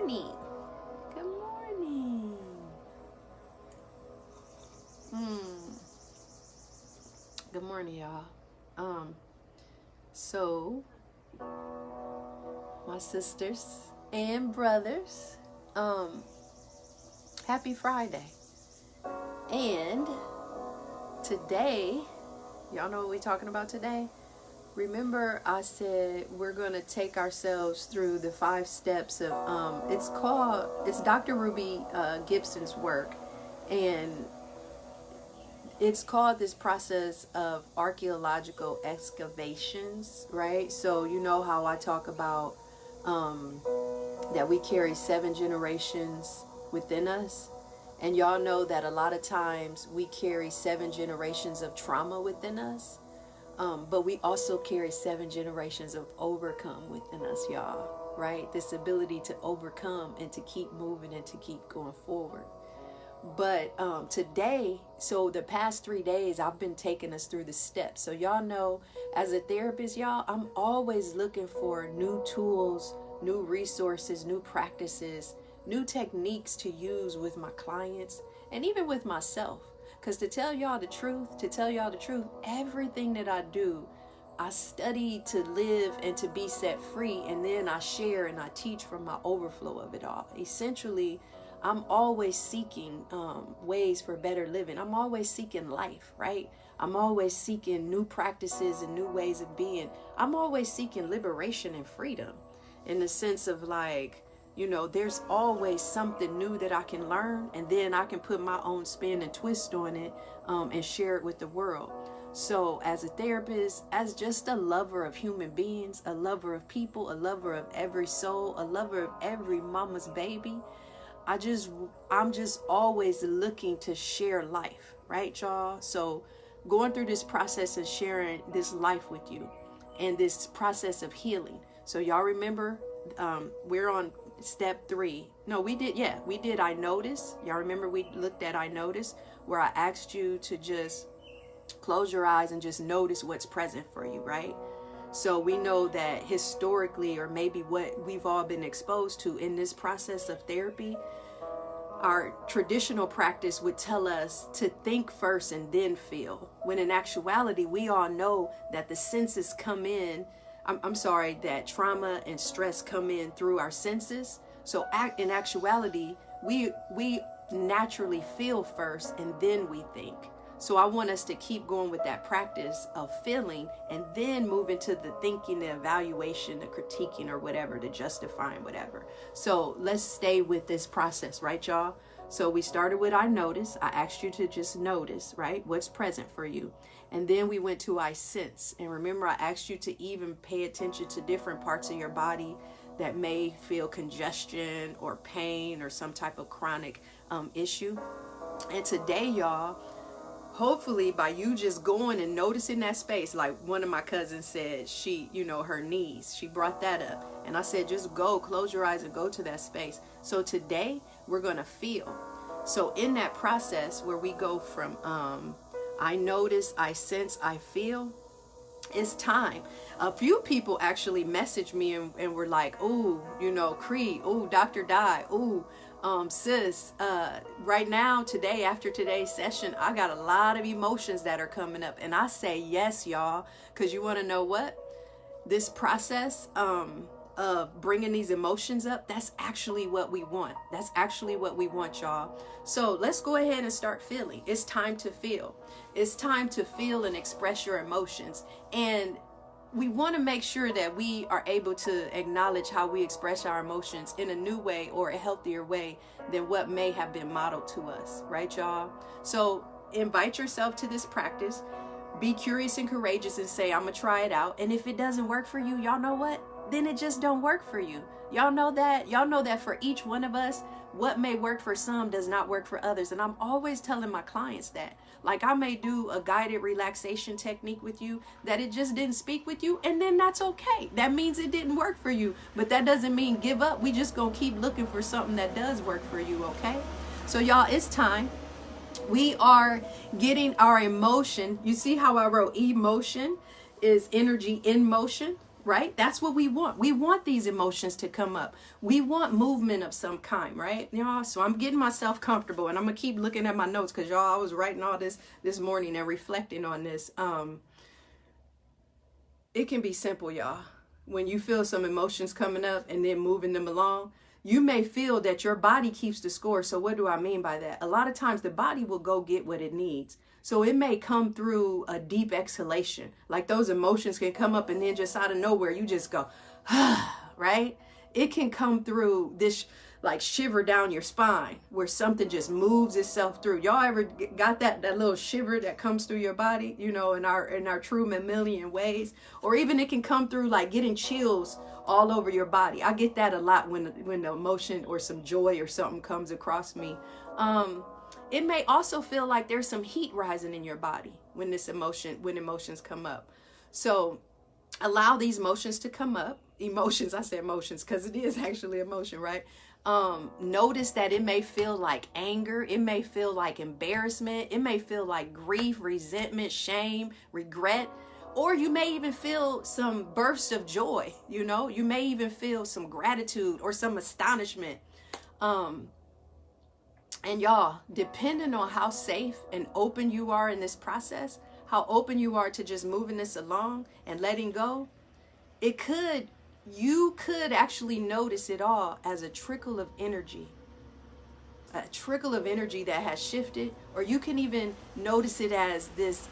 morning. Good morning. Good morning, y'all. So my sisters and brothers, happy Friday. And today, y'all know what we're talking about today? Remember I said we're going to take ourselves through the 5 steps of, it's Dr. Ruby Gibson's work, and it's called this process of archaeological excavations, right? So you know how I talk about that we carry 7 generations within us. And y'all know that a lot of times we carry 7 generations of trauma within us. But we also carry 7 generations of overcome within us, y'all, right? This ability to overcome and to keep moving and to keep going forward. But today, so the past 3 days, I've been taking us through the steps. So y'all know, as a therapist, y'all, I'm always looking for new tools, new resources, new practices, new techniques to use with my clients and even with myself. Because to tell y'all the truth, everything that I do, I study to live and to be set free, and then I share and I teach from my overflow of it all. Essentially, I'm always seeking ways for better living. I'm always seeking life, right? I'm always seeking new practices and new ways of being. I'm always seeking liberation and freedom, in the sense of like, you know, there's always something new that I can learn, and then I can put my own spin and twist on it and share it with the world. So as a therapist, as just a lover of human beings, a lover of people, a lover of every soul, a lover of every mama's baby, I'm just always looking to share life, right, y'all? So going through this process and sharing this life with you and this process of healing. So y'all remember, we're on step 3. No, we did I notice. Y'all remember we looked at I notice, where I asked you to just close your eyes and just notice what's present for you, right? So we know that historically, or maybe what we've all been exposed to in this process of therapy, our traditional practice would tell us to think first and then feel, when in actuality, we all know that the senses come in, that trauma and stress come in through our senses. So in actuality, we naturally feel first and then we think. So I want us to keep going with that practice of feeling and then move into the thinking, the evaluation, the critiquing, or whatever, the justifying, whatever. So let's stay with this process, right, y'all? So we started with I notice. I asked you to just notice, right, what's present for you. And then we went to I sense. And remember, I asked you to even pay attention to different parts of your body that may feel congestion or pain or some type of chronic issue. And today, y'all, hopefully by you just going and noticing that space, like one of my cousins said, she, her knees, she brought that up. And I said, just go, close your eyes and go to that space. So today we're going to feel. So in that process where we go from I notice, I sense, I feel, it's time. A few people actually messaged me and were like, ooh, Cree, ooh, Dr. Di, ooh, sis, right now, today, after today's session, I got a lot of emotions that are coming up. And I say, yes, y'all, because you want to know what? This process of bringing these emotions up, that's actually what we want. That's actually what we want, y'all. So let's go ahead and start feeling. It's time to feel. It's time to feel and express your emotions. And we want to make sure that we are able to acknowledge how we express our emotions in a new way or a healthier way than what may have been modeled to us, right, y'all? So invite yourself to this practice. Be curious and courageous and say, I'm gonna try it out. And if it doesn't work for you, y'all know what? Then it just don't work for you. Y'all know that for each one of us, what may work for some does not work for others. And I'm always telling my clients that. Like, I may do a guided relaxation technique with you that it just didn't speak with you, and then that's okay. That means it didn't work for you, but that doesn't mean give up. We just gonna keep looking for something that does work for you, okay? So y'all, it's time. We are getting our emotion. You see how I wrote emotion is energy in motion? right? That's what we want. We want these emotions to come up. We want movement of some kind, right? Y'all, so I'm getting myself comfortable, and I'm gonna keep looking at my notes because y'all, I was writing all this morning and reflecting on this. It can be simple, y'all. When you feel some emotions coming up and then moving them along, you may feel that your body keeps the score. So what do I mean by that? A lot of times the body will go get what it needs. So it may come through a deep exhalation. Like those emotions can come up and then just out of nowhere, you just go, right? It can come through this like shiver down your spine where something just moves itself through. Y'all ever got that little shiver that comes through your body, you know, in our true mammalian ways? Or even it can come through like getting chills all over your body. I get that a lot when the emotion or some joy or something comes across me. It may also feel like there's some heat rising in your body when emotions come up. So allow these emotions to come up. I say emotions because it is actually emotion, right? Notice that it may feel like anger. It may feel like embarrassment. It may feel like grief, resentment, shame, regret. Or you may even feel some burst of joy, you know? You may even feel some gratitude or some astonishment. And y'all, depending on how safe and open you are in this process, how open you are to just moving this along and letting go, you could actually notice it all as a trickle of energy that has shifted, or you can even notice it as this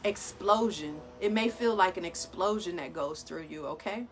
explosion. It may feel like an explosion that goes through you, okay?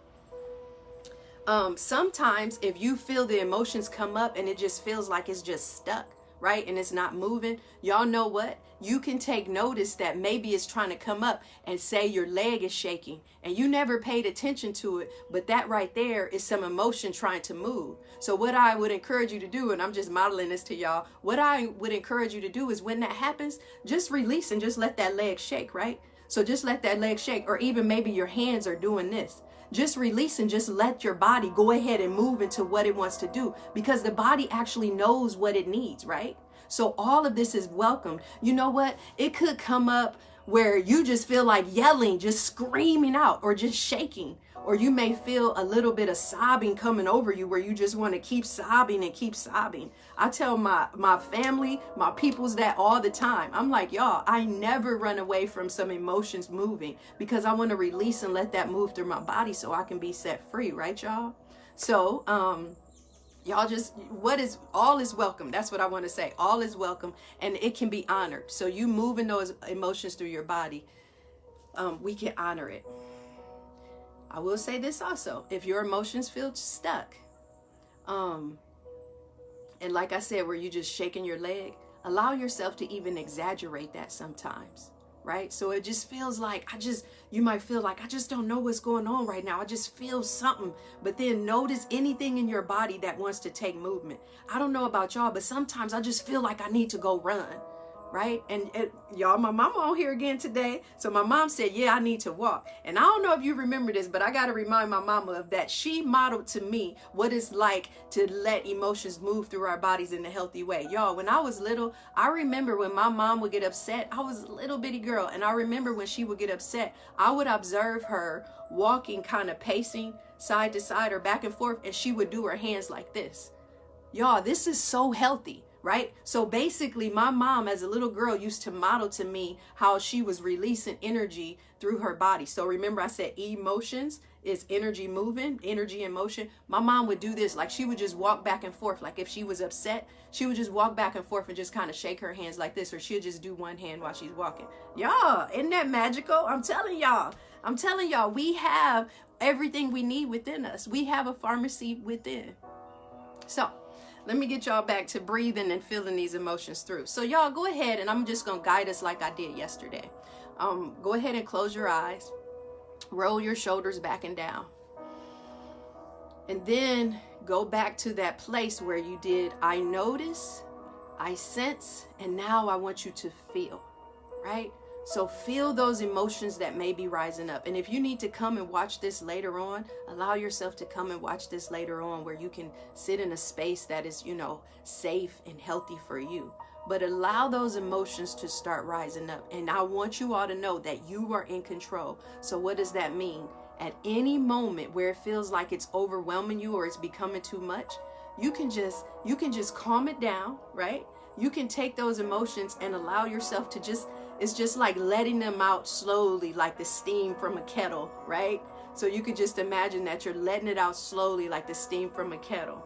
Sometimes if you feel the emotions come up and it just feels like it's just stuck, right? And it's not moving, y'all know what? You can take notice that maybe it's trying to come up and say your leg is shaking and you never paid attention to it, but that right there is some emotion trying to move. So what I would encourage you to do, and I'm just modeling this to y'all, what I would encourage you to do is when that happens, just release and just let that leg shake, right? So just let that leg shake, or even maybe your hands are doing this. Just release and just let your body go ahead and move into what it wants to do, because the body actually knows what it needs, right? So all of this is welcomed. You know what? It could come up where you just feel like yelling, just screaming out, or just shaking. Or you may feel a little bit of sobbing coming over you where you just want to keep sobbing and keep sobbing. I tell my family, my peoples that all the time. I'm like, y'all, I never run away from some emotions moving because I want to release and let that move through my body so I can be set free, right, y'all? So, y'all just, all is welcome. That's what I want to say. All is welcome and it can be honored. So you moving those emotions through your body, we can honor it. I will say this also, if your emotions feel stuck, and like I said, where you just shaking your leg, allow yourself to even exaggerate that sometimes, right? So it just feels like, you might feel like, I just don't know what's going on right now. I just feel something, but then notice anything in your body that wants to take movement. I don't know about y'all, but sometimes I just feel like I need to go run. Right? And y'all, my mama on here again today. So my mom said, yeah, I need to walk. And I don't know if you remember this, but I got to remind my mama of that. She modeled to me what it's like to let emotions move through our bodies in a healthy way. Y'all, when I was little, I remember when my mom would get upset. I was a little bitty girl. And I remember when she would get upset, I would observe her walking, kind of pacing side to side or back and forth. And she would do her hands like this. Y'all, this is so healthy. Right? So basically my mom as a little girl used to model to me how she was releasing energy through her body. So remember I said emotions is energy moving, energy in motion. My mom would do this, like she would just walk back and forth. Like if she was upset, she would just walk back and forth and just kind of shake her hands like this, or she'll just do one hand while she's walking. Y'all, isn't that magical? I'm telling y'all, we have everything we need within us. We have a pharmacy within. So let me get y'all back to breathing and feeling these emotions through. So y'all go ahead, and I'm just going to guide us like I did yesterday. Go ahead and close your eyes. Roll your shoulders back and down. And then go back to that place where you did, I notice, I sense, and now I want you to feel, right? So feel those emotions that may be rising up. And if you need to come and watch this later on, allow yourself to come and watch this later on where you can sit in a space that is, safe and healthy for you. But allow those emotions to start rising up. And I want you all to know that you are in control. So what does that mean? At any moment where it feels like it's overwhelming you or it's becoming too much, you can just calm it down, right? You can take those emotions and allow yourself to it's just like letting them out slowly, like the steam from a kettle, right? So you could just imagine that you're letting it out slowly like the steam from a kettle.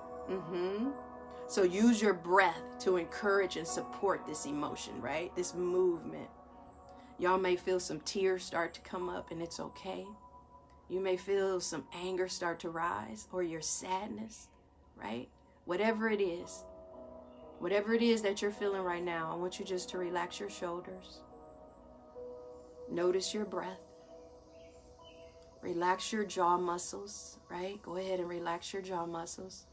So use your breath to encourage and support this emotion, right? This movement. Y'all may feel some tears start to come up, and it's okay. You may feel some anger start to rise, or your sadness, right? Whatever it is that you're feeling right now, I want you just to relax your shoulders. Notice your breath. Relax your jaw muscles, right? Go ahead and relax your jaw muscles.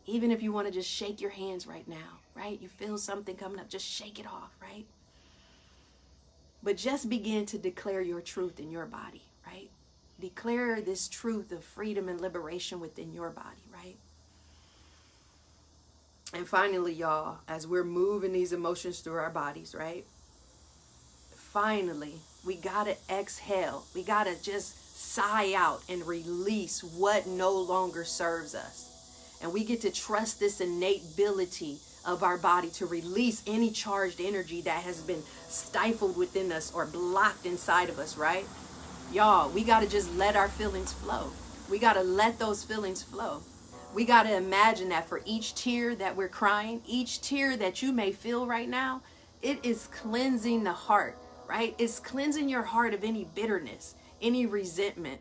Even if you want to just shake your hands right now, right? You feel something coming up, just shake it off, right? But just begin to declare your truth in your body, right? Declare this truth of freedom and liberation within your body, right? And finally, y'all, as we're moving these emotions through our bodies, right? Finally, we gotta exhale. We gotta just sigh out and release what no longer serves us. And we get to trust this innate ability of our body to release any charged energy that has been stifled within us or blocked inside of us, right? Y'all, we got to just let our feelings flow. We got to let those feelings flow. We got to imagine that for each tear that we're crying, each tear that you may feel right now, it is cleansing the heart, right? It's cleansing your heart of any bitterness, any resentment.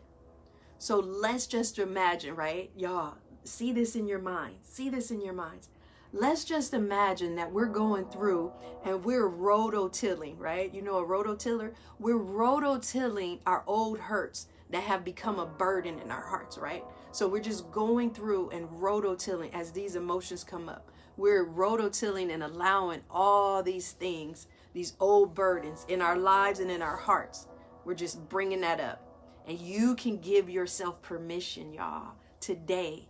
So let's just imagine, right? Y'all, see this in your mind. See this in your minds. Let's just imagine that we're going through and we're rototilling, right? You know a rototiller? We're rototilling our old hurts that have become a burden in our hearts, right? So we're just going through and rototilling as these emotions come up. We're rototilling and allowing all these things, these old burdens in our lives and in our hearts. We're just bringing that up. And you can give yourself permission, y'all, today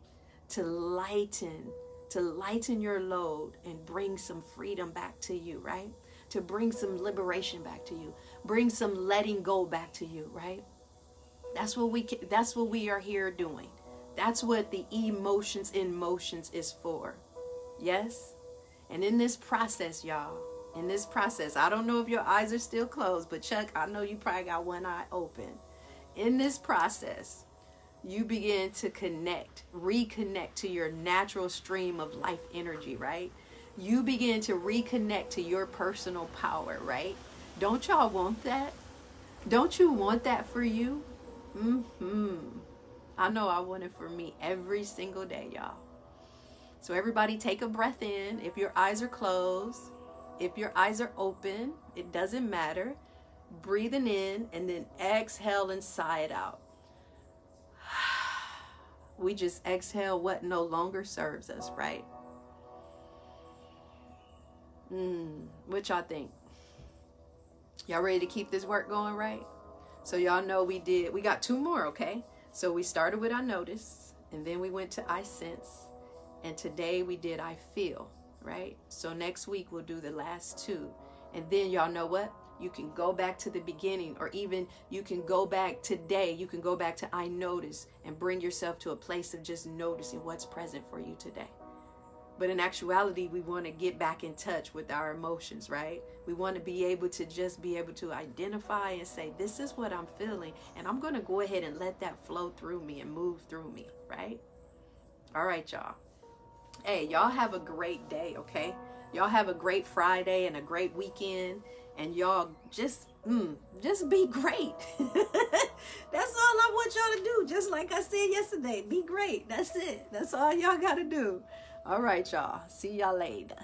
to lighten your load and bring some freedom back to you, right? To bring some liberation back to you, bring some letting go back to you, right? That's what we are here doing. That's what the emotions in motions is for. Yes? And in this process, y'all, in this process, I don't know if your eyes are still closed, but Chuck, I know you probably got one eye open. In this process, you begin to reconnect to your natural stream of life energy, right? You begin to reconnect to your personal power, right? Don't y'all want that? Don't you want that for you? I know I want it for me every single day, y'all. So everybody take a breath in. If your eyes are closed, if your eyes are open, it doesn't matter. Breathing in and then exhale and sigh it out. We just exhale what no longer serves us, right? What y'all think? Y'all ready to keep this work going, right? So y'all know we got two more, okay? So we started with I notice, and then we went to I sense, and today we did I feel, right? So next week we'll do the last two. And then y'all know what? You can go back to the beginning, or even you can go back today. You can go back to I notice and bring yourself to a place of just noticing what's present for you today. But in actuality, we want to get back in touch with our emotions, right? We want to be able to identify and say, this is what I'm feeling, and I'm going to go ahead and let that flow through me and move through me, right? All right, y'all. Hey, y'all have a great day, okay? Y'all have a great Friday and a great weekend. And y'all just be great. That's all I want y'all to do. Just like I said yesterday, be great. That's it. That's all y'all got to do. All right, y'all. See y'all later.